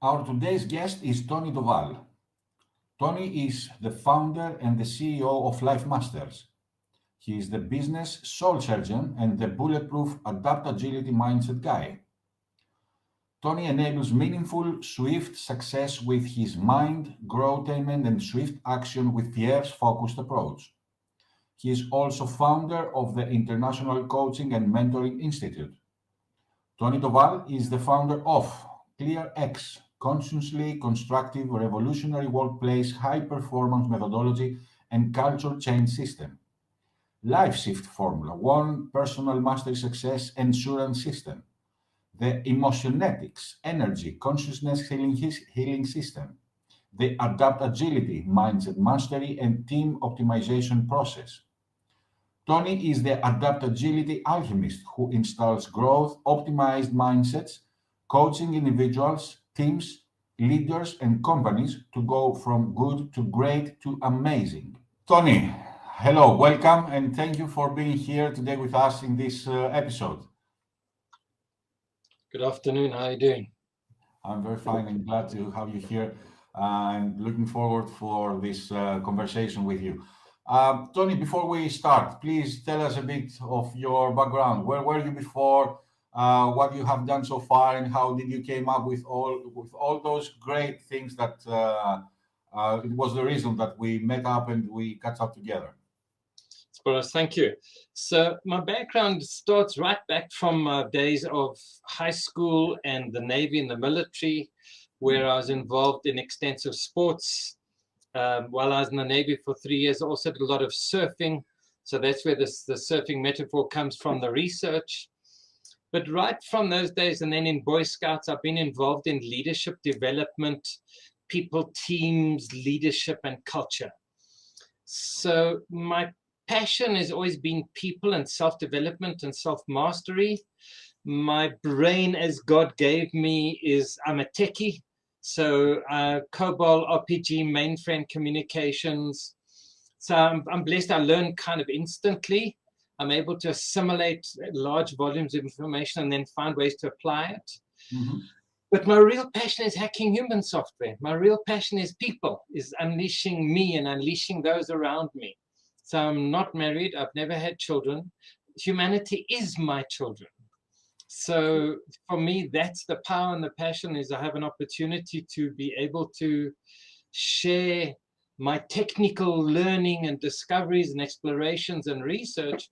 Our today's guest is Tony Dovale. Tony is the founder and the CEO of LifeMasters. He is the business soul surgeon and the bulletproof AdaptAgility mindset guy. Tony enables meaningful, swift success with his mind, Grow-Tainment, and swift action with CLEARx focused approach. He is also founder of the International Coaching and Mentoring Institute. Tony Dovale is the founder of CLEARx, consciously constructive, revolutionary workplace high-performance methodology and culture change system. LifeShift Formula, One Personal Mastery Success Ensurance System. The Emotionetics, Energy, Consciousness Healing System. The AdaptAgility Mindset Mastery and Team Optimization Process. Tony is the AdaptAgility Alchemist who installs growth-optimized mindsets, coaching individuals, teams, leaders, and companies to go from good to great to amazing. Tony, hello, welcome, and thank you for being here today with us in this episode. Good afternoon. How are you doing? I'm very fine and glad to have you here and looking forward for this conversation with you. Tony, before we start, please tell us a bit of your background. Where were you before? What you have done so far, and how did you came up with all those great things that it was the reason that we met up and we catch up together. Thank you. So my background starts right back from days of high school and the Navy and the military, where I was involved in extensive sports. While I was in the Navy for 3 years, I also did a lot of surfing. So that's where the surfing metaphor comes from, the research. But right from those days, and then in Boy Scouts, I've been involved in leadership development, people, teams, leadership, and culture. So my passion has always been people and self-development and self-mastery. My brain, as God gave me, is I'm a techie. So COBOL, RPG, mainframe communications. So I'm blessed. I learn kind of instantly. I'm able to assimilate large volumes of information and then find ways to apply it. Mm-hmm. But my real passion is hacking human software. My real passion is people, is unleashing me and unleashing those around me. So I'm not married. I've never had children. Humanity is my children. So for me, that's the power and the passion, is I have an opportunity to be able to share my technical learning and discoveries and explorations and research.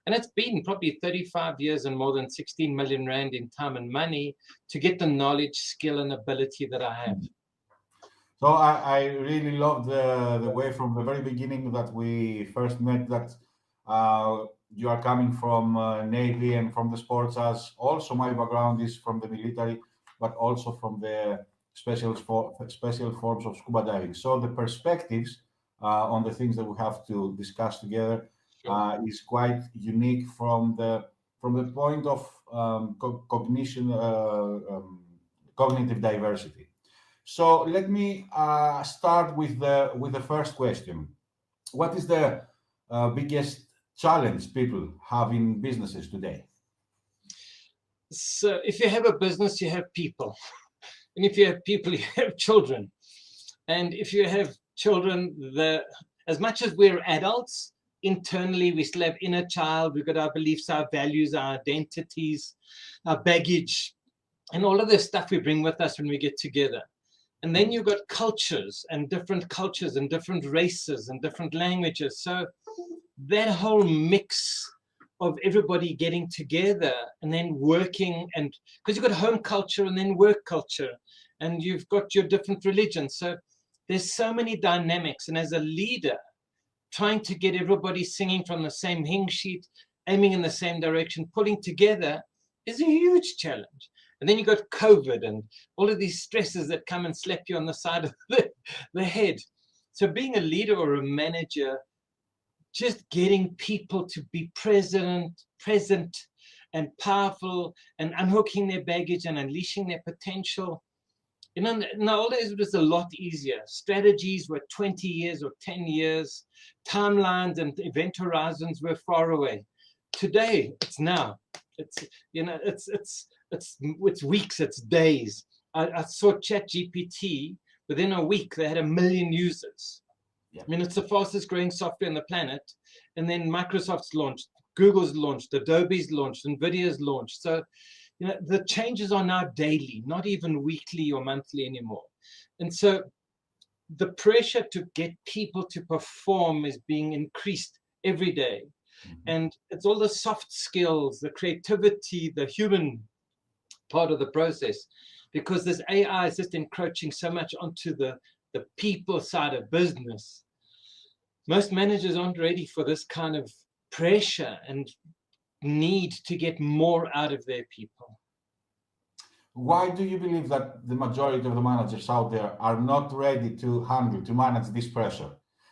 And it's been probably 35 years and more than 16 million rand in time and money to get the knowledge, skill, and ability that I have. So I really love the way from the very beginning that we first met, that you are coming from Navy and from the sports, as also my background is from the military, but also from the special forms of scuba diving. So the perspectives on the things that we have to discuss together is quite unique from the point of cognitive diversity. So let me start with the first question. What is the biggest challenge people have in businesses today? So if you have a business, you have people. And if you have people, you have children. And if you have children, as much as we're adults, internally we still have inner child. We've got our beliefs, our values, our identities, our baggage, and all of this stuff we bring with us when we get together. And then you've got cultures and different races and different languages. So that whole mix of everybody getting together and then working, and because you've got home culture and then work culture, and you've got your different religions. So there's so many dynamics. And as a leader, trying to get everybody singing from the same hymn sheet, aiming in the same direction, pulling together is a huge challenge. And then you got COVID and all of these stresses that come and slap you on the side of the head. So being a leader or a manager, just getting people to be present and powerful and unhooking their baggage and unleashing their potential. You know, in the old days, it was a lot easier. Strategies were 20 years or 10 years. Timelines and event horizons were far away. Today, it's now. It's weeks, it's days. I saw ChatGPT, within a week, they had 1 million users. Yeah. I mean, it's the fastest growing software on the planet. And then Microsoft's launched, Google's launched, Adobe's launched, NVIDIA's launched. So, you know, the changes are now daily, not even weekly or monthly anymore. And so the pressure to get people to perform is being increased every day. And it's all the soft skills, the creativity, the human part of the process, because this AI is just encroaching so much onto the people side of business. Most managers aren't ready for this kind of pressure and need to get more out of their people. Why do you believe that the majority of the managers out there are not ready to manage this pressure?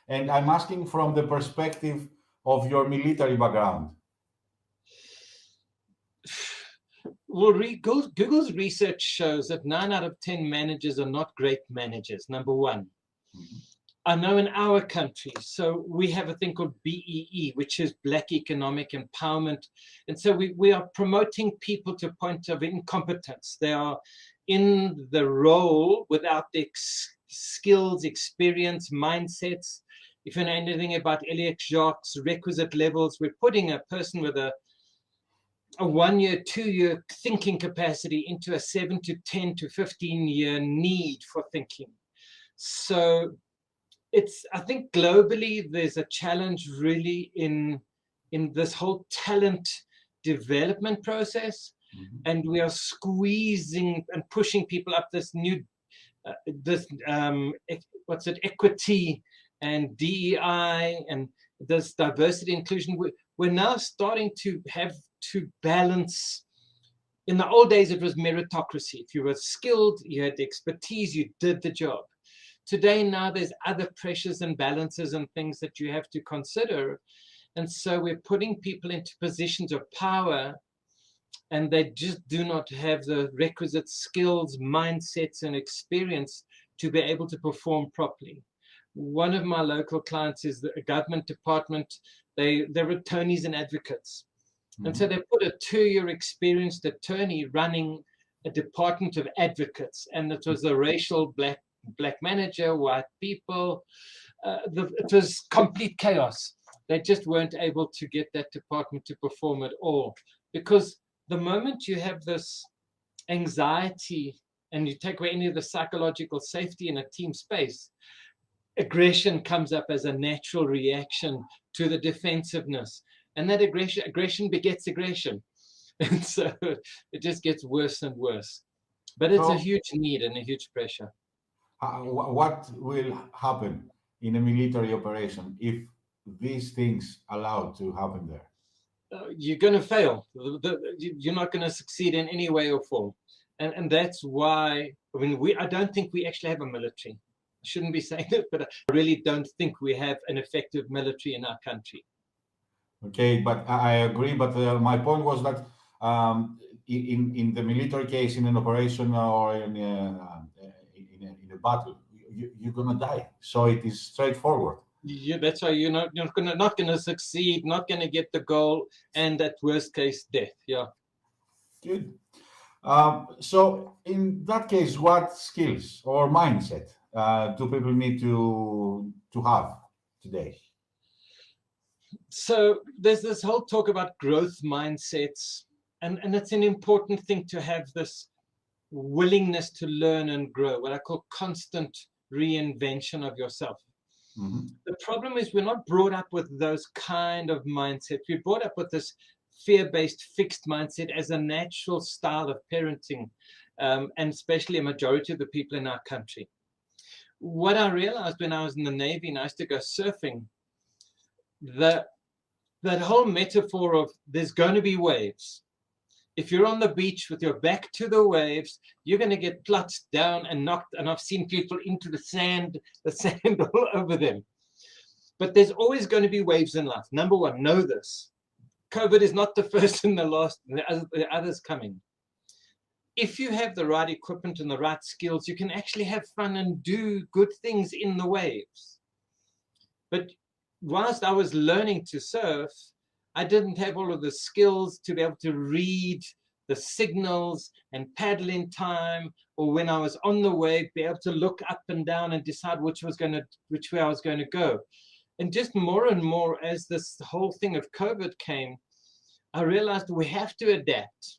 And I'm asking from the perspective of your military background. Well, Google's research shows that 9 out of 10 managers are not great managers, number one. I know in our country, so we have a thing called BEE, which is Black Economic Empowerment. And so we are promoting people to a point of incompetence. They are in the role without the skills, experience, mindsets. If you know anything about Eliot Jacques' requisite levels, we're putting a person with a 1 year, 2 year thinking capacity into a 7 to 10 to 15 year need for thinking. So I think globally there's a challenge really in this whole talent development process, and we are squeezing and pushing people up this new equity and DEI and this diversity inclusion. We're now starting to have to balance. In the old days, it was meritocracy. If you were skilled, you had the expertise, you did the job. Today, now there's other pressures and balances and things that you have to consider. And so we're putting people into positions of power, and they just do not have the requisite skills, mindsets, and experience to be able to perform properly. One of my local clients is a government department. They're attorneys and advocates. And so they put a 2-year experienced attorney running a department of advocates. And it was a racial black manager, white people. It was complete chaos. They just weren't able to get that department to perform at all. Because the moment you have this anxiety and you take away any of the psychological safety in a team space, aggression comes up as a natural reaction to the defensiveness. And that aggression begets aggression. And so it just gets worse and worse. But it's a huge need and a huge pressure. What will happen in a military operation if these things allowed to happen there? You're going to fail. You're not going to succeed in any way or form. And that's why, I mean, I don't think we actually have a military. I shouldn't be saying it, but I really don't think we have an effective military in our country. Okay, but I agree. But my point was that in the military case, in an operation or in a battle, you're gonna die. So it is straightforward. Yeah, that's why you're not gonna succeed, not gonna get the goal, and at worst case, death. Yeah. Good. So in that case, what skills or mindset do people need to have today? So there's this whole talk about growth mindsets, and it's an important thing to have this willingness to learn and grow, what I call constant reinvention of yourself. The problem is we're not brought up with those kind of mindsets. We're brought up with this fear-based fixed mindset as a natural style of parenting, and especially a majority of the people in our country. What I realized when I was in the Navy and I used to go surfing, that whole metaphor of there's going to be waves. If you're on the beach with your back to the waves, you're going to get plucked down and knocked. And I've seen people into the sand all over them. But there's always going to be waves in life. Number one, know this. COVID is not the first and the last, the others coming. If you have the right equipment and the right skills, you can actually have fun and do good things in the waves. But whilst I was learning to surf, I didn't have all of the skills to be able to read the signals and paddle in time, or when I was on the wave, be able to look up and down and decide which way I was going to go. And just more and more as this whole thing of COVID came, I realized we have to adapt.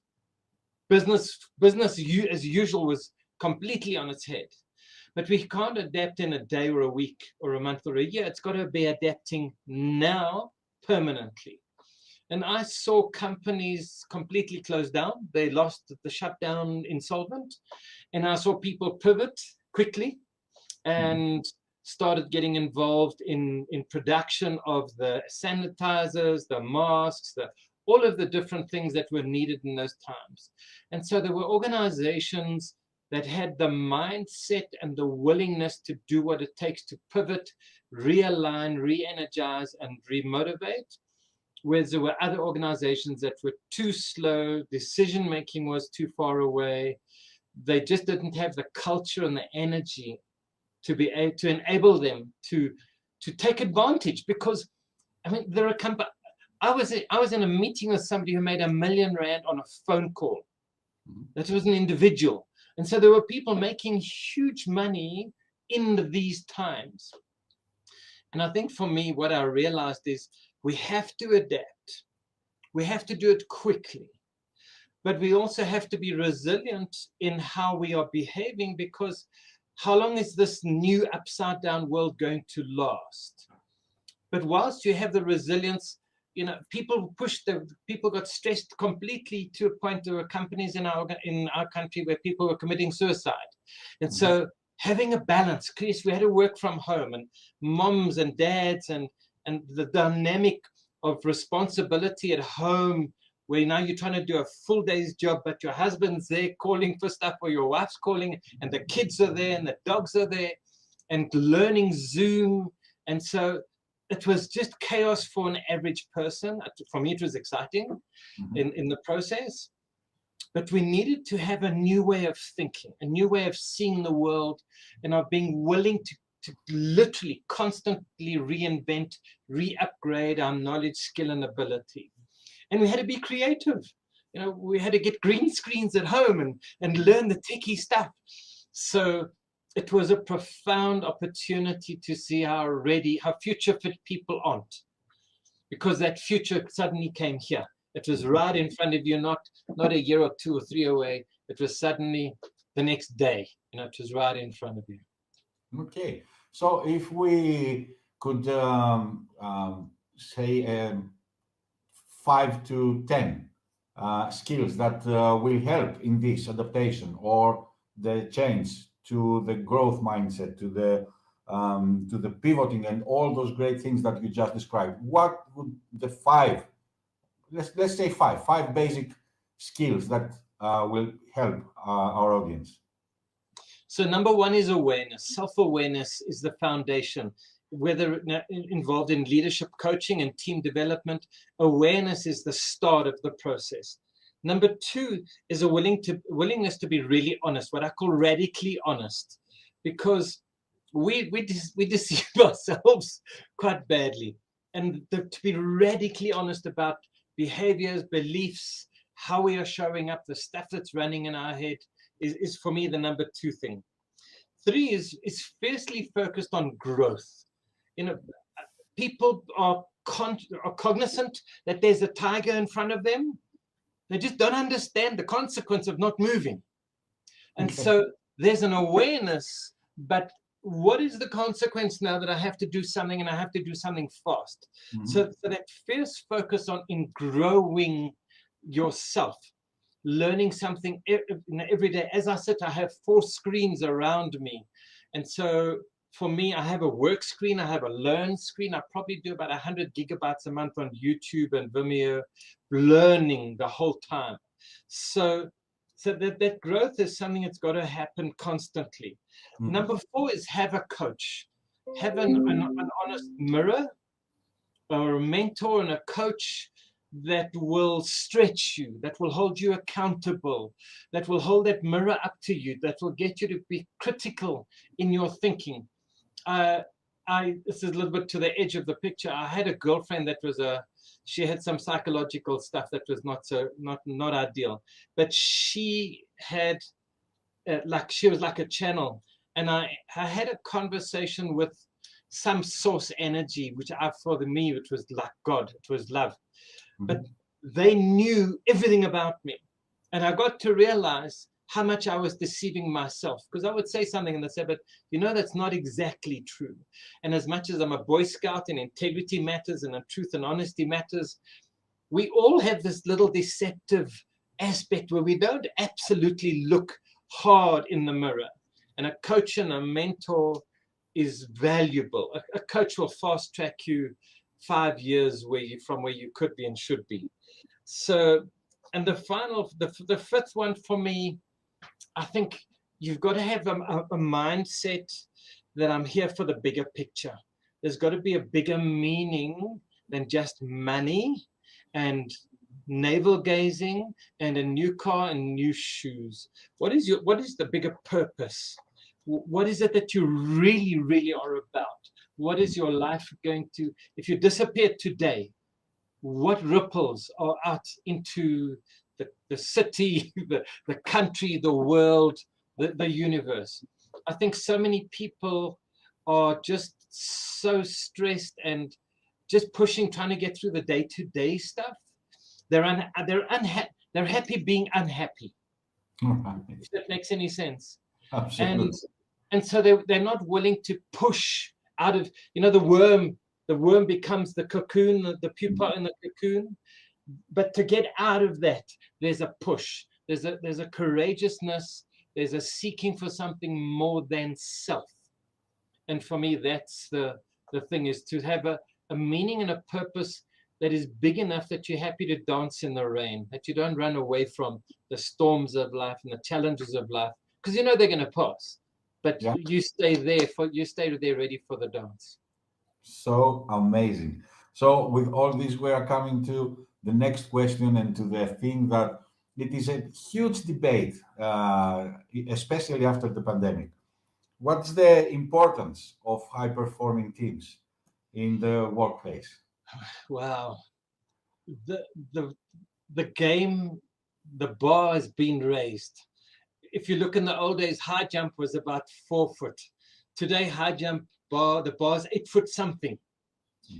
Business as usual was completely on its head. But we can't adapt in a day or a week or a month or a year. It's got to be adapting now permanently. And I saw companies completely close down. They lost the shutdown, insolvent. And I saw people pivot quickly and started getting involved in production of the sanitizers, the masks, all of the different things that were needed in those times. And so there were organizations that had the mindset and the willingness to do what it takes to pivot, realign, re-energize, and remotivate. Whereas there were other organizations that were too slow, decision-making was too far away. They just didn't have the culture and the energy to be able to enable them to take advantage. Because, I mean, there are companies. I was in a meeting with somebody who made R1 million on a phone call. That was an individual. And so there were people making huge money in these times. And I think for me, what I realized is we have to adapt. We have to do it quickly. But we also have to be resilient in how we are behaving, because how long is this new upside down world going to last? But whilst you have the resilience, you know, people got stressed completely to a point. There were companies in our country where people were committing suicide. And so having a balance, Chris, we had to work from home, and moms and dads and the dynamic of responsibility at home, where now you're trying to do a full day's job, but your husband's there calling for stuff, or your wife's calling, and the kids are there and the dogs are there, and learning Zoom. And so it was just chaos for an average person. For me, it was exciting in the process. But we needed to have a new way of thinking, a new way of seeing the world, and of being willing to literally constantly reinvent, re-upgrade our knowledge, skill, and ability. And we had to be creative. You know, we had to get green screens at home and learn the techie stuff. So it was a profound opportunity to see how future fit people aren't, because that future suddenly came here. It was right in front of you, not a year or 2 or 3 away. It was suddenly the next day. You know, it was right in front of you. Okay, so if we could say 5 to 10 skills that will help in this adaptation or the change to the growth mindset, to the pivoting and all those great things that you just described, what would the 5, let's say 5 basic skills that will help our audience? So number 1 is awareness. Self-awareness is the foundation. Whether involved in leadership coaching and team development, awareness is the start of the process. Number 2 is a willingness to be really honest, what I call radically honest, because we deceive ourselves quite badly. And to be radically honest about behaviors, beliefs, how we are showing up, the stuff that's running in our head is for me the number 2 thing. 3 is fiercely focused on growth. You know, people are cognizant that there's a tiger in front of them. They just don't understand the consequence of not moving. And so there's an awareness, but what is the consequence now that I have to do something, and I have to do something fast? So that fierce focus in growing yourself, learning something every day. As I said, I have 4 screens around me. And so for me, I have a work screen, I have a learn screen. I probably do about 100 gigabytes a month on YouTube and Vimeo, learning the whole time. So that growth is something that's got to happen constantly. Number 4 is have a coach. Have an honest mirror or a mentor and a coach that will stretch you, that will hold you accountable, that will hold that mirror up to you, that will get you to be critical in your thinking. this is a little bit to the edge of the picture. I had a girlfriend that was she had some psychological stuff that was not ideal, but she had she was like a channel, and I had a conversation with some source energy, which for me, it was like God, it was love. Mm-hmm. But they knew everything about me, and I got to realize how much I was deceiving myself, because I would say something and they say, but that's not exactly true. And as much as I'm a Boy Scout and integrity matters and truth and honesty matters, we all have this little deceptive aspect where we don't absolutely look hard in the mirror. And a coach and a mentor is valuable. A coach will fast track you 5 years from where you could be and should be. So, and the fifth one for me, I think you've got to have a mindset that I'm here for the bigger picture. There's got to be a bigger meaning than just money and navel gazing and a new car and new shoes. What is the bigger purpose? What is it that you really, really are about? What is your life going to, if you disappear today, what ripples are out into the city, the country, the world, the universe? I think so many people are just so stressed and just pushing, trying to get through the day-to-day stuff. They're happy being unhappy. If that makes any sense. Absolutely. And so they're not willing to push out of, the worm becomes the cocoon, the pupa in the cocoon. But to get out of that, there's a push. There's a courageousness. There's a seeking for something more than self. And for me, that's the thing, is to have a meaning and a purpose that is big enough that you're happy to dance in the rain, that you don't run away from the storms of life and the challenges of life, because they're going to pass. But you stay there ready for the dance. So amazing. So with all this, we are coming to the next question and to the thing that it is a huge debate, especially after the pandemic. What's the importance of high-performing teams in the workplace? Wow. The game, the bar has been raised. If you look in the old days, high jump was about 4 foot. Today, high jump the bar is 8 foot something.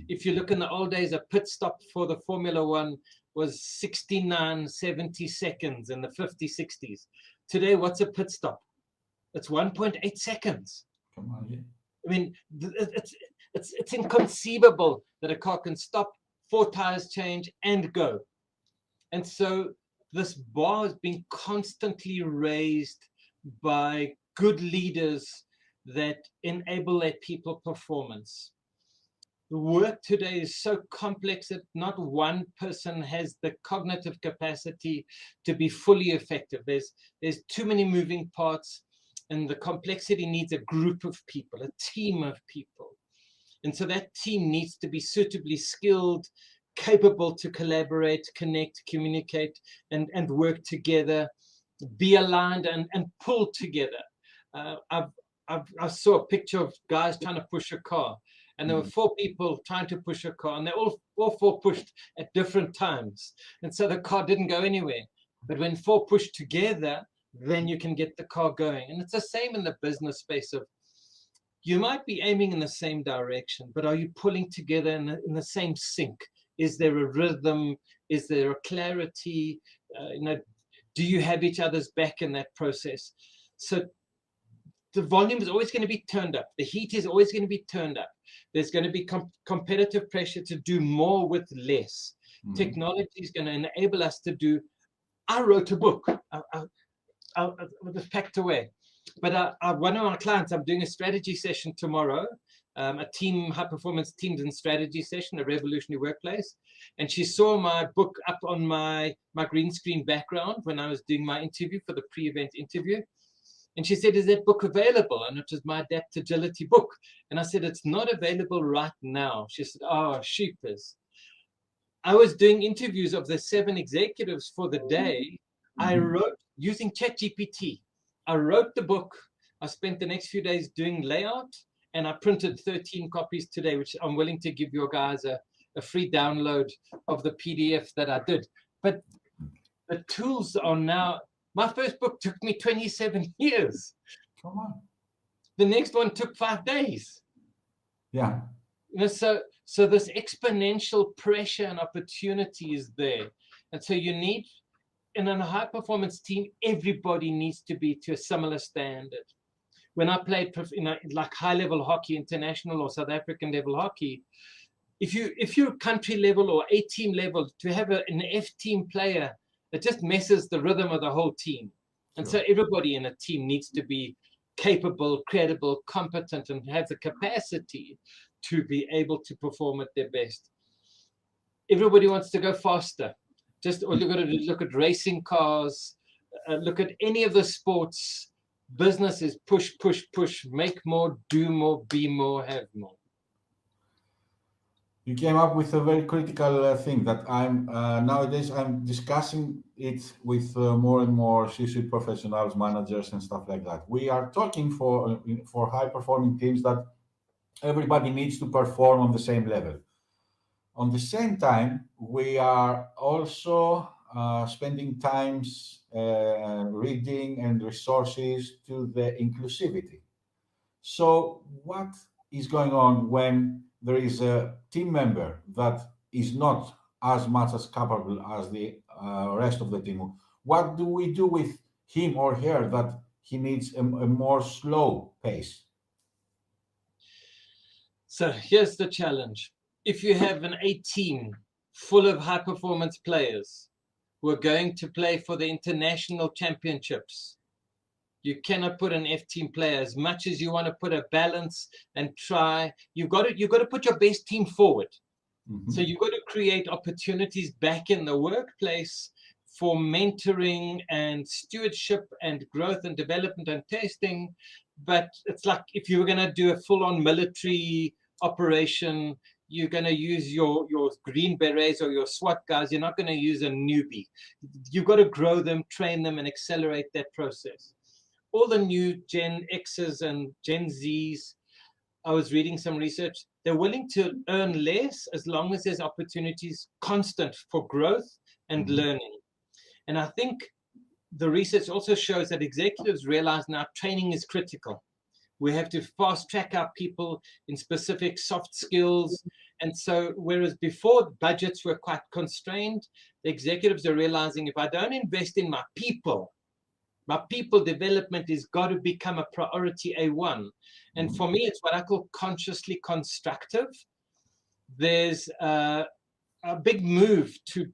If you look in the old days, a pit stop for the Formula One was 69, 70 seconds in the 50s, 60s. Today, what's a pit stop? It's 1.8 seconds. Come on, yeah. I mean, it's inconceivable that a car can stop, 4 tires change, and go. And so this bar is being constantly raised by good leaders that enable their people performance. The work today is so complex that not one person has the cognitive capacity to be fully effective. There's too many moving parts, and the complexity needs a group of people, a team of people. And so that team needs to be suitably skilled, capable to collaborate, connect, communicate, and work together, be aligned and pull together. I saw a picture of guys trying to push a car, and there were 4 people trying to push a car, and they all 4 pushed at different times. And so the car didn't go anywhere. But when 4 push together, then you can get the car going. And it's the same in the business space of, you might be aiming in the same direction, but are you pulling together in the same sync? Is there a rhythm? Is there a clarity? Do you have each other's back in that process? So the volume is always going to be turned up. The heat is always going to be turned up. There's going to be competitive pressure to do more with less. Technology is going to enable us to do. I wrote a book. I was packed away. But one of my clients, I'm doing a strategy session tomorrow, a high-performance teams and strategy session, a revolutionary workplace. And she saw my book up on my green screen background when I was doing my interview for the pre-event interview. And she said, is that book available? And it was my AdaptAgility book. And I said, it's not available right now. She said, oh, sheepers. I was doing interviews of the 7 executives for the day. I wrote using ChatGPT. I wrote the book. I spent the next few days doing layout and I printed 13 copies today, which I'm willing to give you guys a free download of the PDF that I did. But the tools are now, my first book took me 27 years. Come on. The next one took 5 days. Yeah. You know, so this exponential pressure and opportunity is there. And so you need, in a high performance team, everybody needs to be to a similar standard. When I played, like high level hockey, international or South African level hockey, if you're country level or A team level, to have an F team player, it just messes the rhythm of the whole team. And so everybody in a team needs to be capable, credible, competent, and have the capacity to be able to perform at their best. Everybody wants to go faster. Just all you've got to do is look at racing cars, look at any of the sports. Business is push, push, push, make more, do more, be more, have more. You came up with a very critical thing that I'm nowadays I'm discussing it with more and more C-suite professionals, managers, and stuff like that. We are talking for high-performing teams that everybody needs to perform on the same level. On the same time, we are also spending times reading and resources to the inclusivity. So what is going on when there is a team member that is not as much as capable as the rest of the team? What do we do with him or her that he needs a more slow pace? So here's the challenge. If you have an A team full of high performance players who are going to play for the international championships, you cannot put an F team player. As much as you want to put a balance and try, you've got to put your best team forward. Mm-hmm. So you've got to create opportunities back in the workplace for mentoring and stewardship and growth and development and testing. But it's like if you were going to do a full-on military operation, you're going to use your Green Berets or your SWAT guys. You're not going to use a newbie. You've got to grow them, train them, and accelerate that process. All the new Gen X's and Gen Z's, I was reading some research, they're willing to earn less as long as there's opportunities constant for growth and learning. And I think the research also shows that executives realize now training is critical. We have to fast track our people in specific soft skills. And so whereas before budgets were quite constrained, the executives are realizing if I don't invest in my people development has got to become a priority A1. And for me, it's what I call consciously constructive. There's a big move to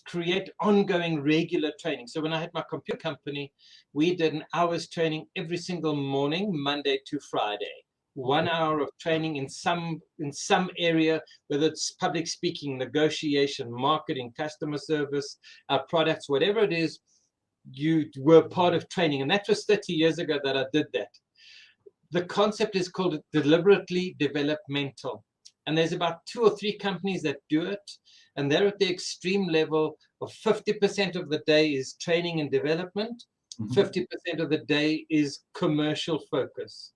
create ongoing regular training. So when I had my computer company, we did an hour's training every single morning, Monday to Friday. 1 hour of training in some area, whether it's public speaking, negotiation, marketing, customer service, products, whatever it is, you were part of training. And that was 30 years ago that I did that. The concept is called deliberately developmental. And there's about 2 or 3 companies that do it. And they're at the extreme level of 50% of the day is training and development. 50% of the day is commercial focus.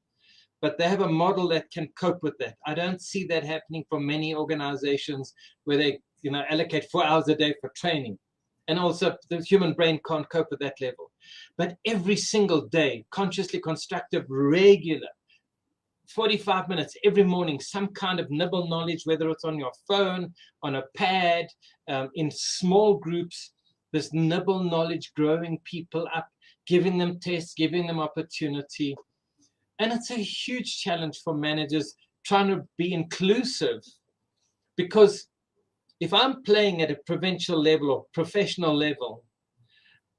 But they have a model that can cope with that. I don't see that happening for many organizations where they allocate 4 hours a day for training. And also the human brain can't cope with that level. But every single day, consciously constructive, regular, 45 minutes every morning, some kind of nibble knowledge, whether it's on your phone, on a pad, in small groups, this nibble knowledge, growing people up, giving them tests, giving them opportunity. And it's a huge challenge for managers trying to be inclusive, because if I'm playing at a provincial level or professional level,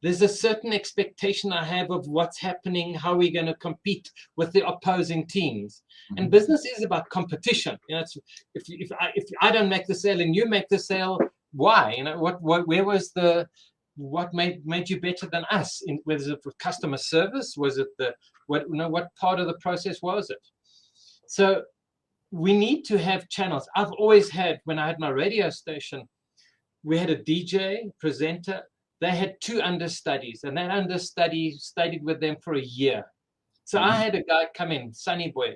there's a certain expectation I have of what's happening, how we're going to compete with the opposing teams. And business is about competition. It's, if I don't make the sale and you make the sale, why? Where was what made you better than us? Was it customer service? Was it what part of the process was it? So we need to have channels. I've always had, when I had my radio station, we had a DJ, presenter. They had 2 understudies, and that understudy studied with them for a year. So I had a guy come in, Sunny Boy.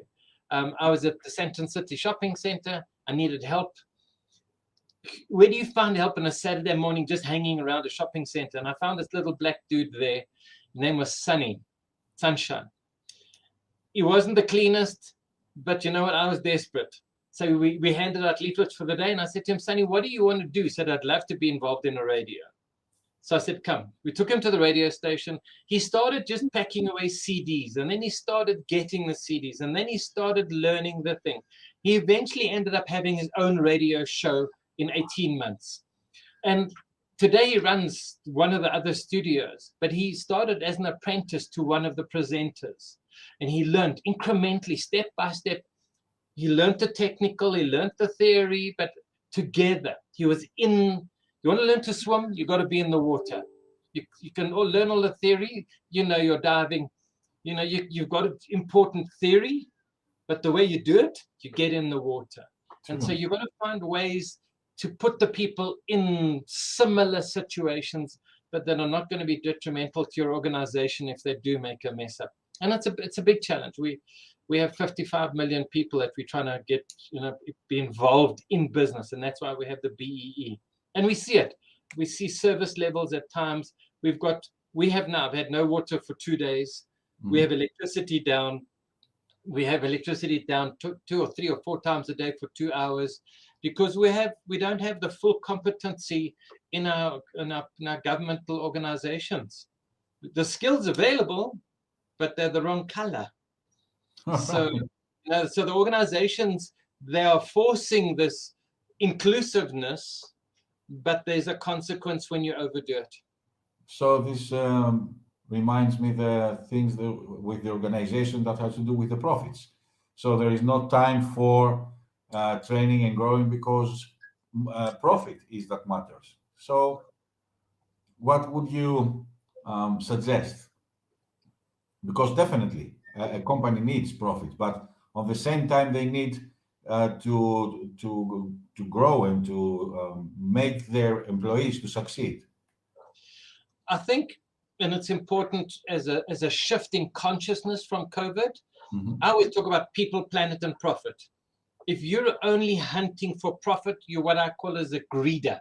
I was at the Central City Shopping Center. I needed help. Where do you find help on a Saturday morning just hanging around a shopping center? And I found this little black dude there. His name was Sunshine. He wasn't the cleanest, but you know what? I was desperate. So we handed out leaflets for the day. And I said to him, Sonny, what do you want to do? He said, I'd love to be involved in a radio. So I said, come. We took him to the radio station. He started just packing away CDs. And then he started getting the CDs. And then he started learning the thing. He eventually ended up having his own radio show in 18 months. And today he runs one of the other studios. But he started as an apprentice to one of the presenters. And he learned incrementally, step by step. He learned the technical, he learned the theory, but together he was in. You want to learn to swim, you got to be in the water. You can learn all the theory, you know, you're diving, you know, you've got important theory, but the way you do it, you get in the water. And so you've got to find ways to put the people in similar situations, but that are not going to be detrimental to your organization if they do make a mess up. And it's a big challenge. We have 55 million people that we're trying to get, you know, be involved in business. And that's why we have the BEE. And we see it. We see service levels at times. We have now had no water for 2 days. We have electricity down. We have electricity down 2 or 3 or 4 times a day for 2 hours, because we don't have the full competency in our governmental organizations. The skills available, but they're the wrong color. So the organizations, they are forcing this inclusiveness, but there's a consequence when you overdo it. So this reminds me the things with the organization that has to do with the profits. So there is no time for training and growing because profit is that matters. So what would you suggest? Because definitely a company needs profits, but at the same time they need to grow and to make their employees to succeed. I think, and it's important as a shift in consciousness from COVID. I always talk about people, planet, and profit. If you're only hunting for profit, you're what I call as a greeder.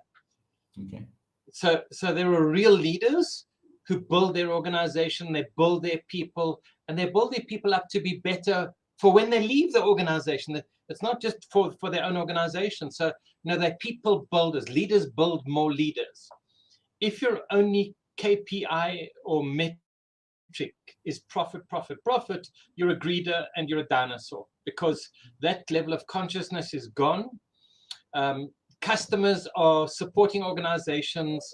Okay. So there are real leaders who build their organization, they build their people, and they build their people up to be better for when they leave the organization. It's not just for their own organization. So, you know, they're people builders. Leaders build more leaders. If your only KPI or metric is profit, you're a greeder and you're a dinosaur, because that level of consciousness is gone. Customers are supporting organizations.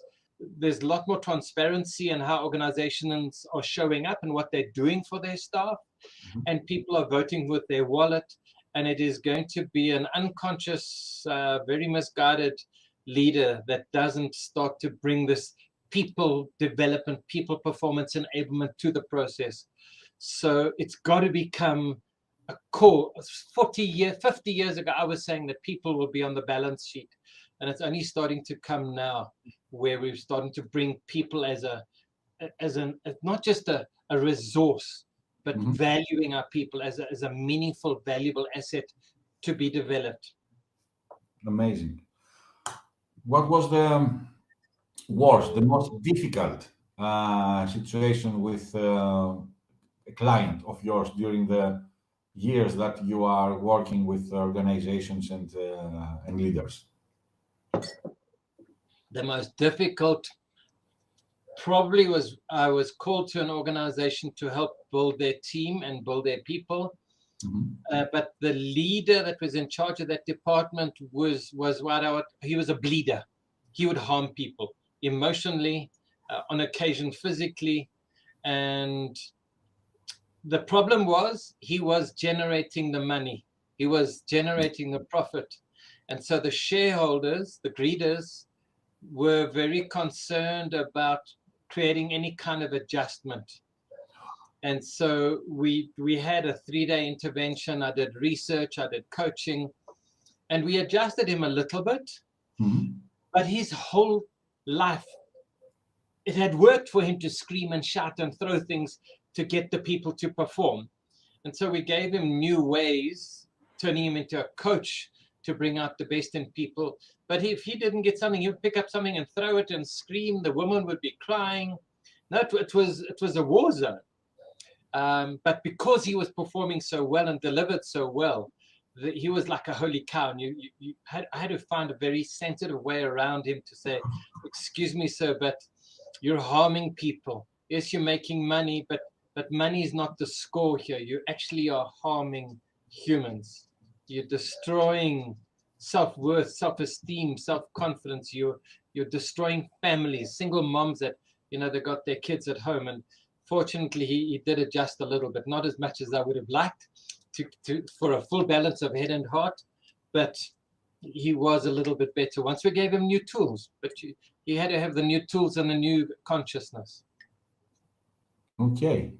There's a lot more transparency in how organizations are showing up and what they're doing for their staff. And people are voting with their wallet. And it is going to be an unconscious, very misguided leader that doesn't start to bring this people development, people performance enablement to the process. So it's got to become a core. 50 years ago, I was saying that people will be on the balance sheet. And it's only starting to come now, where we're starting to bring people as not just a resource, but valuing our people as a meaningful, valuable asset to be developed. Amazing. What was the worst, the most difficult situation with a client of yours during the years that you are working with organizations and leaders? The most difficult probably was I was called to an organization to help build their team and build their people. But the leader that was in charge of that department was he was a bleeder. He would harm people emotionally, on occasion physically. And the problem was he was generating the money. He was generating the profit. And so the shareholders, the greeders, were very concerned about creating any kind of adjustment. And so we had a 3-day intervention. I did research, I did coaching, and we adjusted him a little bit. But his whole life, it had worked for him to scream and shout and throw things to get the people to perform. And so we gave him new ways, turning him into a coach to bring out the best in people. But if he didn't get something, he would pick up something and throw it and scream. The woman would be crying. No, it was a war zone. But because he was performing so well and delivered so well, he was like a holy cow. And I had to find a very sensitive way around him to say, excuse me, sir, but you're harming people. Yes, you're making money, but money is not the score here. You actually are harming humans. You're destroying self-worth, self-esteem, self-confidence. You're destroying families, single moms that, they got their kids at home. And fortunately, he did adjust a little bit, not as much as I would have liked for a full balance of head and heart, but he was a little bit better once we gave him new tools. But he had to have the new tools and the new consciousness. Okay.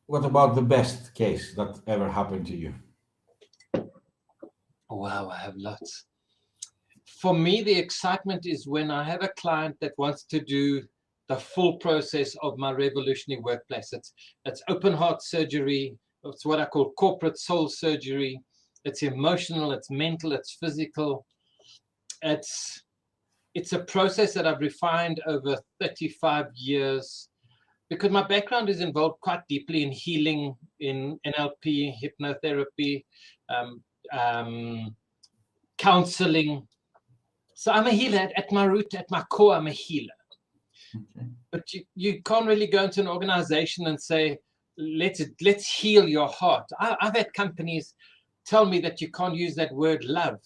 What about the best case that ever happened to you? Wow, I have lots. For me, the excitement is when I have a client that wants to do the full process of my revolutionary workplace. It's open heart surgery. It's what I call corporate soul surgery. It's emotional, it's mental, it's physical. It's a process that I've refined over 35 years because my background is involved quite deeply in healing, in NLP, hypnotherapy, counseling. So I'm a healer at my root, at my core, I'm a healer. Okay. But you can't really go into an organization and say, let's heal your heart. I've had companies tell me that you can't use that word love.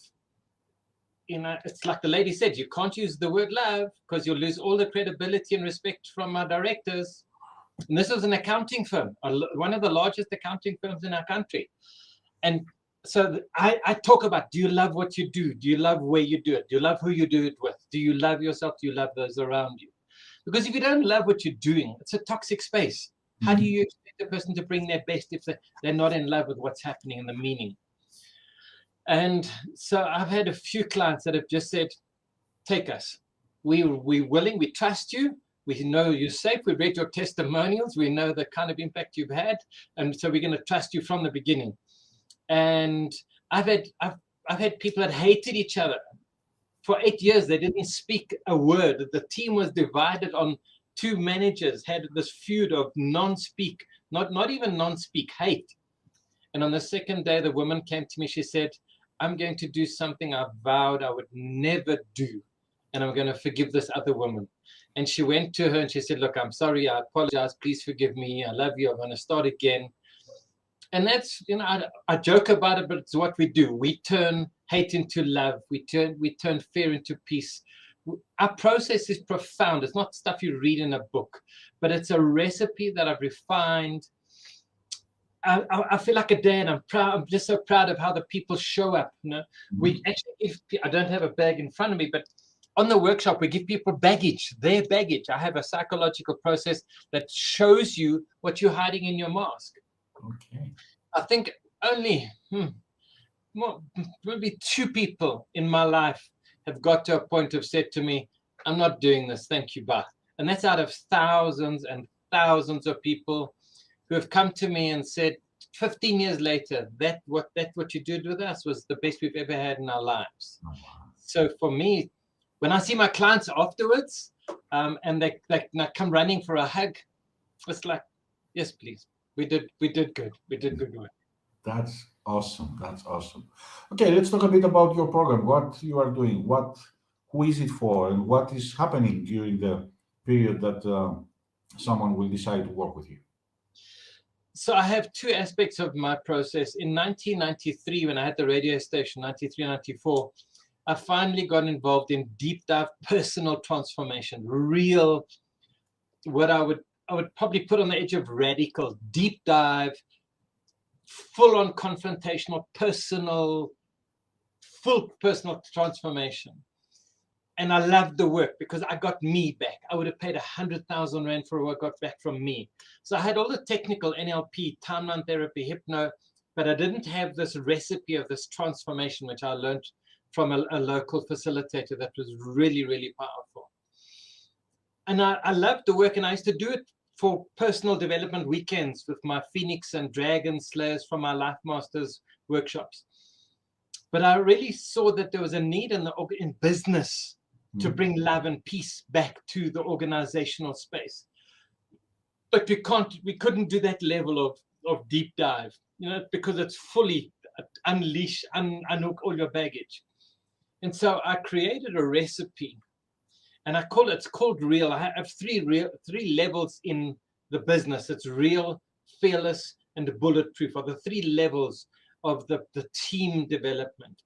It's like the lady said, you can't use the word love because you'll lose all the credibility and respect from our directors. And this was an accounting firm, one of the largest accounting firms in our country. And so I talk about, do you love what you do? Do you love where you do it? Do you love who you do it with? Do you love yourself? Do you love those around you? Because if you don't love what you're doing, it's a toxic space. How do you expect a person to bring their best if they're not in love with what's happening and the meaning? And so I've had a few clients that have just said, take us. We're willing, we trust you. We know you're safe. We read your testimonials. We know the kind of impact you've had. And so we're going to trust you from the beginning. And I've had people that hated each other. For 8 years, they didn't speak a word. The team was divided on two managers, had this feud of non-speak, not even non-speak, hate. And on the second day, the woman came to me. She said, I'm going to do something I vowed I would never do. And I'm going to forgive this other woman. And she went to her and she said, look, I'm sorry. I apologize. Please forgive me. I love you. I'm going to start again. And that's, I joke about it, but it's what we do. We turn hate into love. We turn fear into peace. Our process is profound. It's not stuff you read in a book, but it's a recipe that I've refined. I feel like a dad. I'm proud. I'm just so proud of how the people show up. We actually, I don't have a bag in front of me, but on the workshop, we give people baggage, their baggage. I have a psychological process that shows you what you're hiding in your mask. Okay. I think only maybe 2 people in my life have got to a point of said to me, I'm not doing this, thank you, bye. And that's out of thousands and thousands of people who have come to me and said, 15 years later, that what you did with us was the best we've ever had in our lives. Oh, wow. So for me, when I see my clients afterwards and they come running for a hug, it's like, yes, please. We did good. We did good work. That's awesome. That's awesome. Okay, let's talk a bit about your program, what you are doing, who is it for, and what is happening during the period that someone will decide to work with you. So I have 2 aspects of my process. In 1993, when I had the radio station, 93, 94, I finally got involved in deep dive personal transformation, real, what I would probably put on the edge of radical, deep dive, full-on confrontational, full personal transformation. And I loved the work because I got me back. I would have paid 100,000 Rand for what I got back from me. So I had all the technical NLP, timeline therapy, hypno, but I didn't have this recipe of this transformation, which I learned from a local facilitator that was really, really powerful. And I loved the work, and I used to do it for personal development weekends with my Phoenix and Dragon Slayers from my Life Masters workshops. But I really saw that there was a need in business to bring love and peace back to the organizational space. But we couldn't do that level of deep dive, because it's fully unhook all your baggage. And so I created a recipe, and it's called Real. I have three levels in the business. It's Real, Fearless, and Bulletproof are the three levels of the team development.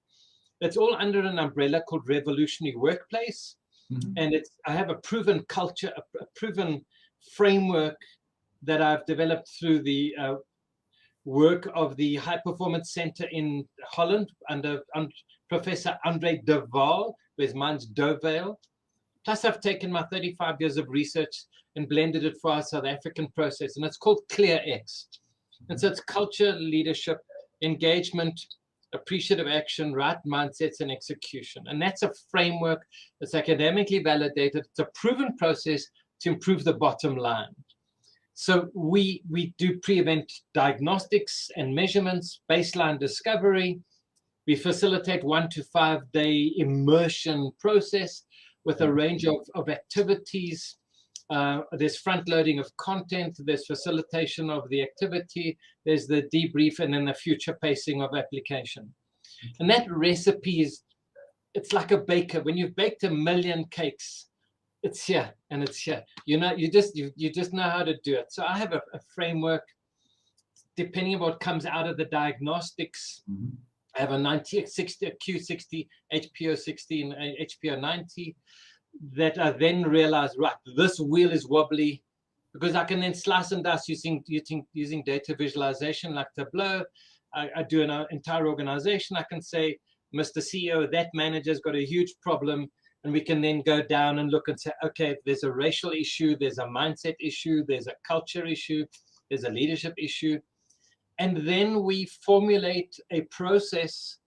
It's all under an umbrella called Revolutionary Workplace. And I have a proven culture, a proven framework that I've developed through the work of the High Performance Center in Holland under Professor Dovale, whereas mine's Dovale. Plus, I've taken my 35 years of research and blended it for our South African process, and it's called CLEARx. And so it's culture, leadership, engagement, appreciative action, right mindsets, and execution. And that's a framework that's academically validated. It's a proven process to improve the bottom line. So we do pre-event diagnostics and measurements, baseline discovery. We facilitate 1 to 5 day immersion process with a range of activities. There's front loading of content, there's facilitation of the activity, there's the debrief, and then the future pacing of application. And that recipe it's like a baker. When you've baked 1 million cakes, it's here and it's here. You just know how to do it. So I have a framework, depending on what comes out of the diagnostics. I have a 90-60, a Q60, HPO 60, and HPO 90. That I then realize, right, this wheel is wobbly, because I can then slice and dice using data visualization like Tableau. I do an entire organization. I can say, Mr. CEO, that manager's got a huge problem, and we can then go down and look and say, okay, there's a racial issue, there's a mindset issue, there's a culture issue, there's a leadership issue. And then we formulate a process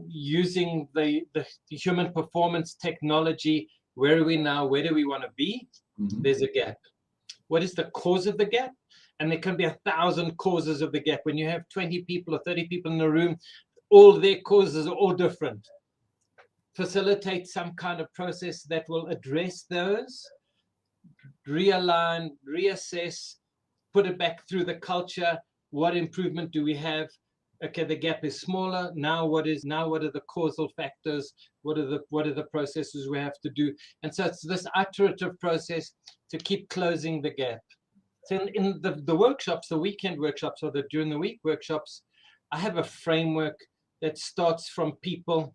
using the human performance technology. Where are we now? Where do we want to be? There's a gap. What is the cause of the gap? And there can be 1,000 causes of the gap. When you have 20 people or 30 people in a room, all their causes are all different. Facilitate some kind of process that will address those, realign, reassess, put it back through the culture. What improvement do we have? Okay, the gap is smaller. Now what are the causal factors? What are the processes we have to do? And so it's this iterative process to keep closing the gap. So in the workshops, the weekend workshops or the during the week workshops, I have a framework that starts from people,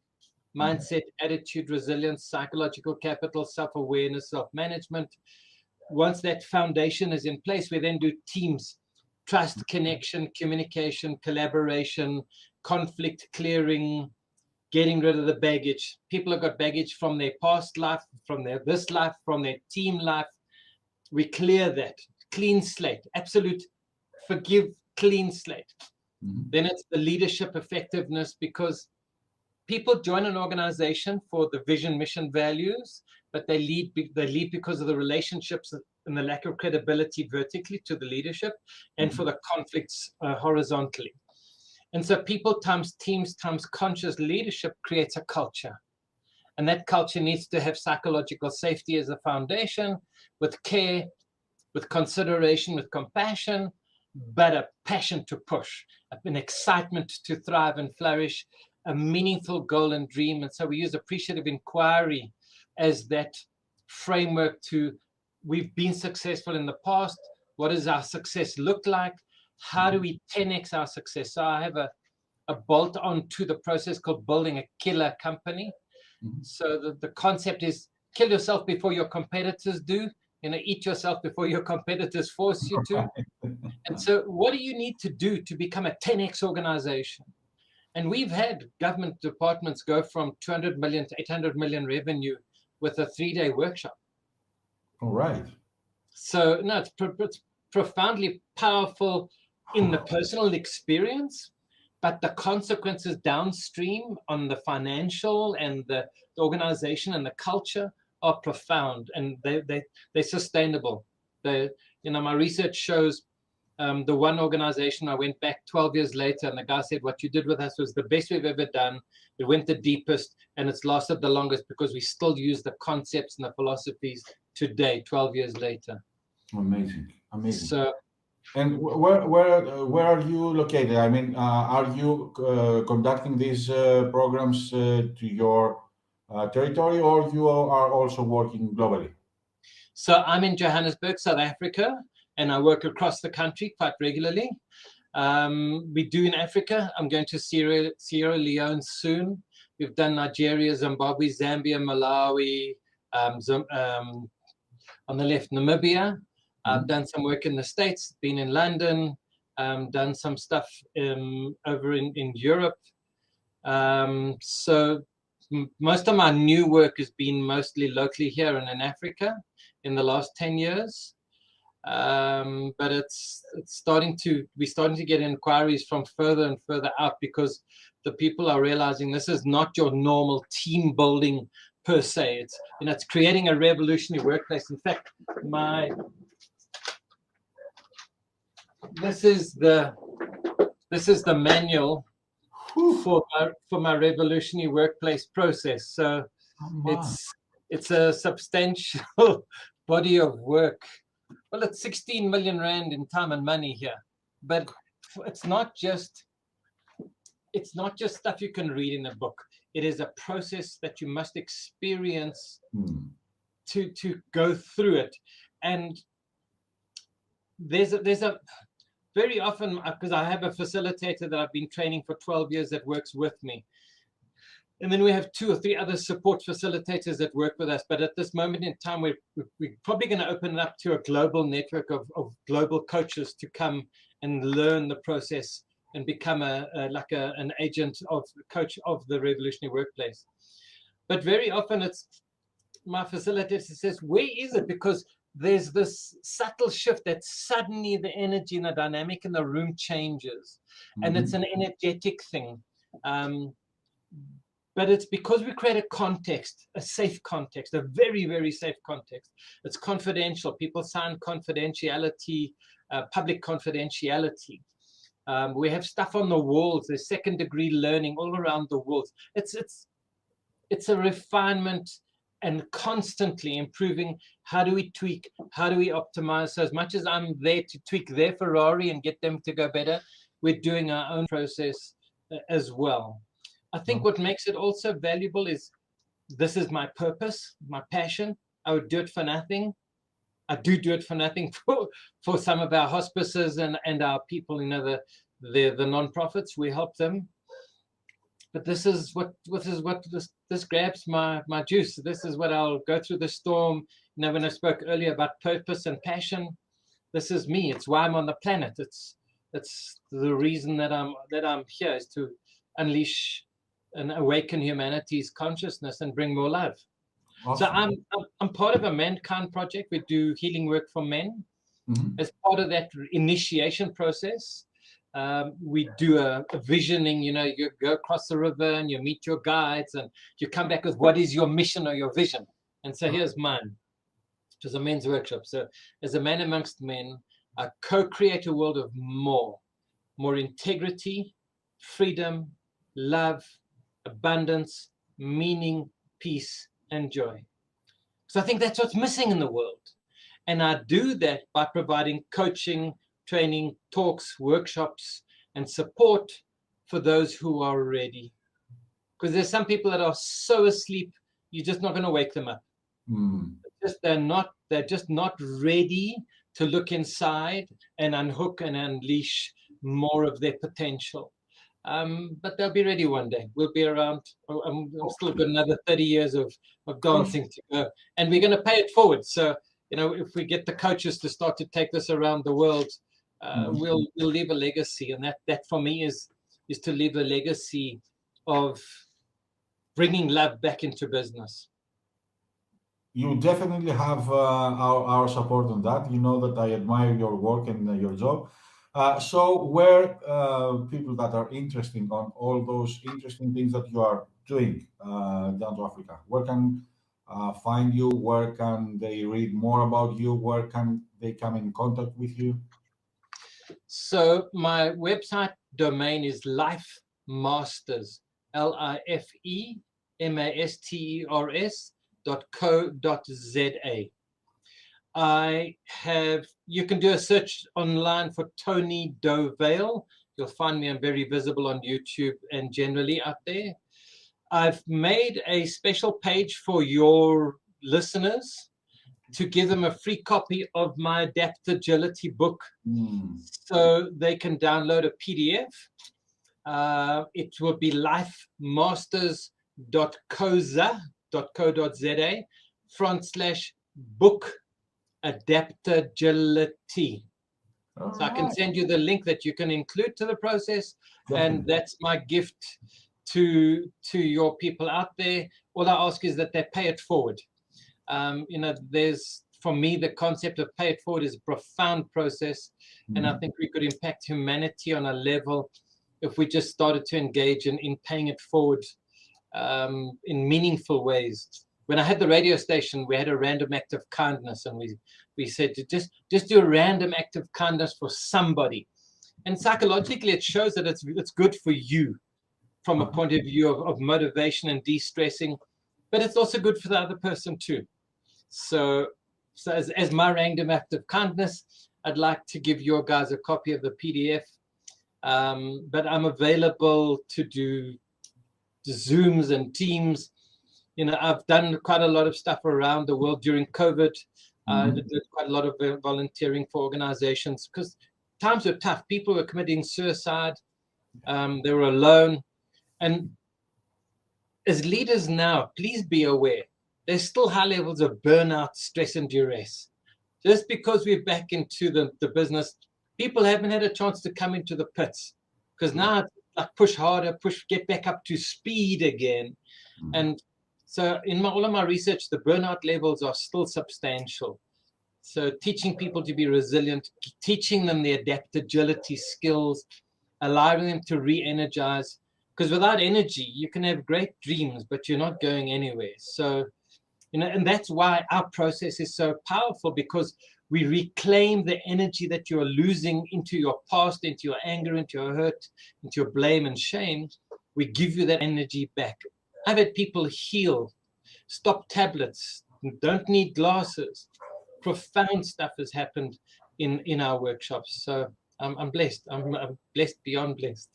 mindset, attitude, resilience, psychological capital, self-awareness, self-management. Once that foundation is in place, we then do teams. Trust, connection, communication, collaboration, conflict clearing, getting rid of the baggage. People have got baggage from their past life, from this life, from their team life. We clear that. Clean slate, absolute forgive, clean slate. Then it's the leadership effectiveness, because people join an organization for the vision, mission, values, but they lead because of the relationships and the lack of credibility vertically to the leadership, and for the conflicts horizontally. And so people times teams times conscious leadership creates a culture. And that culture needs to have psychological safety as a foundation, with care, with consideration, with compassion, but a passion to push, an excitement to thrive and flourish, a meaningful goal and dream. And so we use appreciative inquiry as that framework to, we've been successful in the past. What does our success look like? How do we 10x our success? So I have a bolt on to the process called building a killer company. So the concept is kill yourself before your competitors do. Eat yourself before your competitors force you to. And so what do you need to do to become a 10x organization? And we've had government departments go from 200 million to 800 million revenue with a 3-day workshop. All right. So no, it's profoundly powerful in the personal experience, but the consequences downstream on the financial and the organization and the culture are profound, and they're sustainable. my research shows the one organization I went back 12 years later, and the guy said, what you did with us was the best we've ever done. It went the deepest, and it's lasted the longest because we still use the concepts and the philosophies today, 12 years later. Amazing, amazing. So, and where are you located? I mean, are you conducting these programs to your territory, or you are also working globally? So I'm in Johannesburg, South Africa, and I work across the country quite regularly. We do in Africa. I'm going to Sierra Leone soon. We've done Nigeria, Zimbabwe, Zambia, Malawi, on the left, Namibia. I've done some work in the States, been in London, done some stuff over in Europe. So most of my new work has been mostly locally here and in Africa in the last 10 years. But we're starting to get inquiries from further and further out, because the people are realizing this is not your normal team building per se. It's creating a revolutionary workplace. In fact, this is the manual for my revolutionary workplace process. So it's a substantial body of work. Well, it's 16 million rand in time and money here, but it's not just stuff you can read in a book. It is a process that you must experience to go through it. And there's a very often, because I have a facilitator that I've been training for 12 years that works with me. And then we have 2 or 3 other support facilitators that work with us. But at this moment in time, we're probably going to open it up to a global network of global coaches to come and learn the process and become an agent of coach of the revolutionary workplace. But very often my facilitator says, where is it? Because there's this subtle shift that suddenly the energy and the dynamic in the room changes. And it's an energetic thing. But it's because we create a context, a safe context, a very, very safe context. It's confidential. People sign confidentiality, public confidentiality. We have stuff on the walls. There's second-degree learning all around the walls. It's a refinement and constantly improving. How do we tweak? How do we optimize? So as much as I'm there to tweak their Ferrari and get them to go better, we're doing our own process as well. I think what makes it also valuable is this is my purpose, my passion. I would do it for nothing. I do it for nothing for some of our hospices and our people, the non-profits. We help them. But this is what this grabs my juice. This is what I'll go through the storm. When I spoke earlier about purpose and passion, this is me. It's why I'm on the planet. It's the reason that I'm here, is to unleash and awaken humanity's consciousness and bring more love. Awesome. So I'm part of a Mankind project. We do healing work for men. As part of that initiation process, we do a visioning. You go across the river and you meet your guides and you come back with what is your mission or your vision. And so here's mine. It was a men's workshop. So as a man amongst men, I co-create a world of more integrity, freedom, love, abundance, meaning, peace, and joy. So I think that's what's missing in the world. And I do that by providing coaching, training, talks, workshops, and support for those who are ready. Because there's some people that are so asleep, you're just not going to wake them up. They're just not ready to look inside and unhook and unleash more of their potential. But they'll be ready one day. We'll be around. I'm still got another 30 years of dancing to go, and we're going to pay it forward. So, if we get the coaches to start to take this around the world, we'll leave a legacy, and that for me is to leave a legacy of bringing love back into business. You definitely have our support on that. You know that I admire your work and your job. So where people that are interested on all those interesting things that you are doing down to Africa, where can find you? Where can they read more about you? Where can they come in contact with you? So my website domain is LifeMasters, LifeMasters.co.za. You can do a search online for Tony Dovale. You'll find me. I'm very visible on YouTube and generally out there. I've made a special page for your listeners to give them a free copy of my AdaptAgility book, so they can download a PDF. It will be lifemasters.co.za/book AdaptAgility. So I can send you the link that you can include to the process, and that's my gift to your people out there. All I ask is that they pay it forward. There's, for me, the concept of pay it forward is a profound process, and I think we could impact humanity on a level if we just started to engage in paying it forward in meaningful ways. When I had the radio station, we had a random act of kindness, and we said to just do a random act of kindness for somebody, and psychologically it shows that it's good for you from a point of view of motivation and de-stressing, but it's also good for the other person too. So as my random act of kindness, I'd like to give your guys a copy of the PDF, but I'm available to do Zooms and Teams. I've done quite a lot of stuff around the world during COVID. I did quite a lot of volunteering for organizations because times were tough. People were committing suicide. They were alone. And as leaders now, please be aware, there's still high levels of burnout, stress, and duress. Just because we're back into the business, people haven't had a chance to come into the pits, because now it's like push harder, get back up to speed again. And so in all of my research, the burnout levels are still substantial. So teaching people to be resilient, teaching them the adaptability skills, allowing them to re-energize. Because without energy, you can have great dreams, but you're not going anywhere. So, and that's why our process is so powerful, because we reclaim the energy that you're losing into your past, into your anger, into your hurt, into your blame and shame. We give you that energy back. I've had people heal, stop tablets, don't need glasses. Profound stuff has happened in our workshops. So I'm blessed. I'm blessed beyond blessed.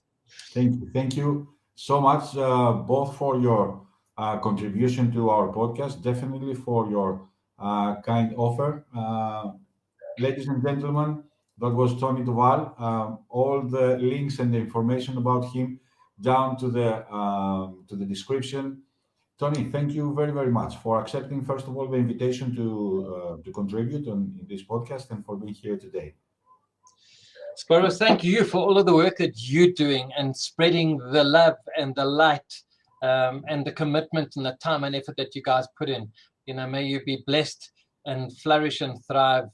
Thank you so much, both for your contribution to our podcast, definitely for your kind offer. Ladies and gentlemen, that was Tony Dovale. All the links and the information about him down to the description. Tony, thank you very, very much for accepting, first of all, the invitation to contribute in this podcast and for being here today. Spiros, thank you for all of the work that you're doing and spreading the love and the light and the commitment and the time and effort that you guys put in. May you be blessed and flourish and thrive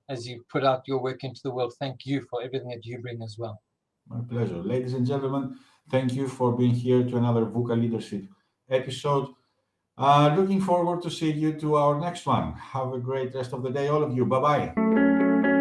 as you put out your work into the world. Thank you for everything that you bring as well. My pleasure. Ladies and gentlemen, thank you for being here to another Vuca Leadership episode. Looking forward to see you to our next one. Have a great rest of the day, all of you. Bye-bye.